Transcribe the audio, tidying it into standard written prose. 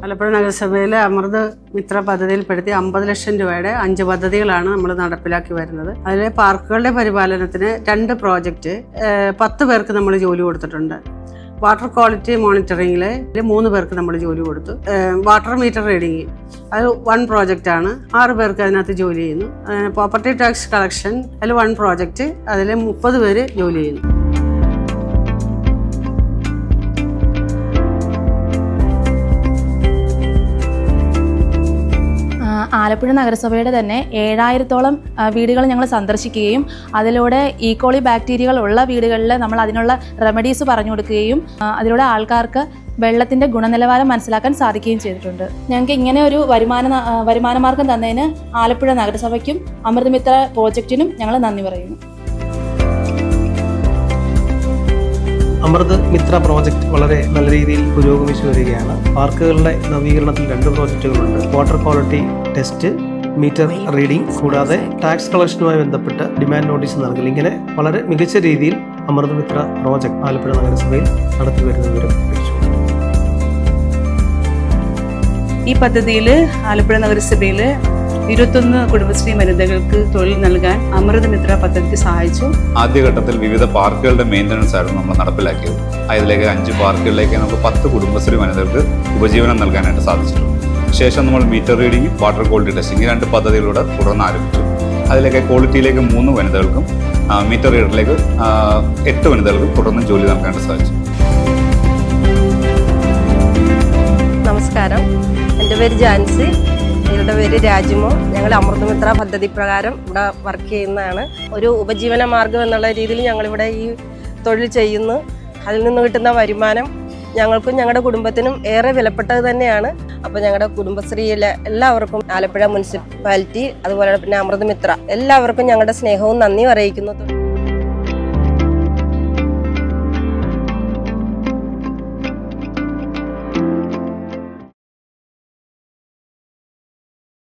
ആലപ്പുഴ നഗരസഭയിലെ അമൃത് മിത്ര പദ്ധതിയിൽപ്പെടുത്തി 50 ലക്ഷം രൂപയുടെ 5 പദ്ധതികളാണ് നമ്മൾ നടപ്പിലാക്കി വരുന്നത്. അതിലെ പാർക്കുകളുടെ പരിപാലനത്തിന് 2 പ്രോജക്റ്റ് 10 പേർക്ക് നമ്മൾ ജോലി കൊടുത്തിട്ടുണ്ട്. വാട്ടർ ക്വാളിറ്റി മോണിറ്ററിങ്ങിൽ 3 പേർക്ക് നമ്മൾ ജോലി കൊടുത്തു. വാട്ടർ മീറ്റർ റീഡിങ് അത് 1 പ്രോജക്റ്റാണ്, 6 പേർക്ക് അതിനകത്ത് ജോലി ചെയ്യുന്നു. പ്രോപ്പർട്ടി ടാക്സ് കളക്ഷൻ അതിൽ 1 പ്രോജക്റ്റ്, അതിൽ 30 പേര് ജോലി ചെയ്യുന്നു. ആലപ്പുഴ നഗരസഭയുടെ തന്നെ 7000-ഓളം വീടുകൾ ഞങ്ങൾ സന്ദർശിക്കുകയും അതിലൂടെ ഈക്കോളി ബാക്ടീരിയകൾ ഉള്ള വീടുകളിൽ നമ്മൾ അതിനുള്ള റെമഡീസ് പറഞ്ഞു കൊടുക്കുകയും അതിലൂടെ ആൾക്കാർക്ക് വെള്ളത്തിൻ്റെ ഗുണനിലവാരം മനസ്സിലാക്കാൻ സാധിക്കുകയും ചെയ്തിട്ടുണ്ട്. ഞങ്ങൾക്ക് ഇങ്ങനെ ഒരു വരുമാന മാർഗം തന്നതിന് ആലപ്പുഴ നഗരസഭയ്ക്കും അമൃതമിത്ര പ്രോജക്റ്റിനും ഞങ്ങൾ നന്ദി പറയുന്നു. അമൃത് മിത്ര പ്രോജക്റ്റ് വളരെ നല്ല രീതിയിൽ പുരോഗമിച്ചു വരികയാണ്. പാർക്കുകളുടെ നവീകരണത്തിൽ 2 പ്രോജക്റ്റുകളുണ്ട്. Water quality test, meter reading, കൂടാതെ ടാക്സ് കളക്ഷനുമായി ബന്ധപ്പെട്ട് ഡിമാൻഡ് നോട്ടീസ് നൽകൽ, ഇങ്ങനെ വളരെ മികച്ച രീതിയിൽ അമൃത് മിത്ര പ്രോജക്റ്റ് ആലപ്പുഴ നഗരസഭയിൽ നടത്തി വരുന്നവരും ഈ പദ്ധതിയിൽ ആലപ്പുഴ നഗരസഭയിൽ 21 കുടുംബശ്രീ വനിതകൾക്ക് തൊഴിൽ നൽകാൻ അമൃത് മിത്ര പദ്ധതി സഹായിച്ചു. ആദ്യഘട്ടത്തിൽ വിവിധ പാർക്കുകളുടെ മെയിൻ്റനൻസ് ആയിരുന്നു നമ്മൾ നടപ്പിലാക്കിയത്. അതിലേക്ക് 5 പാർക്കുകളിലേക്ക് നമുക്ക് 10 കുടുംബശ്രീ വനിതകൾക്ക് ഉപജീവനം നൽകാനായിട്ട് സാധിച്ചിട്ടുണ്ട്. ശേഷം നമ്മൾ meter reading, water quality testing, 2 പദ്ധതികളിലൂടെ തുടർന്ന് ആരംഭിച്ചു. അതിലേക്ക് ക്വാളിറ്റിയിലേക്ക് 3 വനിതകൾക്കും മീറ്റർ റീഡറിലേക്ക് 8 വനിതകൾക്കും തുടർന്ന് ജോലി നൽകാനായിട്ട് സാധിച്ചു. നമസ്കാരം, എൻ്റെ പേര് ജാൻസി, ഞങ്ങളുടെ പേര് രാജുമോ. ഞങ്ങൾ അമൃതമിത്ര പദ്ധതി പ്രകാരം ഇവിടെ വർക്ക് ചെയ്യുന്നതാണ്. ഒരു ഉപജീവന മാർഗം എന്നുള്ള രീതിയിൽ ഞങ്ങളിവിടെ ഈ തൊഴിൽ ചെയ്യുന്നു. അതിൽ നിന്ന് കിട്ടുന്ന വരുമാനം ഞങ്ങൾക്കും ഞങ്ങളുടെ കുടുംബത്തിനും ഏറെ വിലപ്പെട്ടത് തന്നെയാണ്. അപ്പോൾ ഞങ്ങളുടെ കുടുംബശ്രീയിലെ എല്ലാവർക്കും, ആലപ്പുഴ മുനിസിപ്പാലിറ്റി, അതുപോലെ പിന്നെ അമൃതമിത്ര എല്ലാവർക്കും ഞങ്ങളുടെ സ്നേഹവും നന്ദിയും അറിയിക്കുന്നു.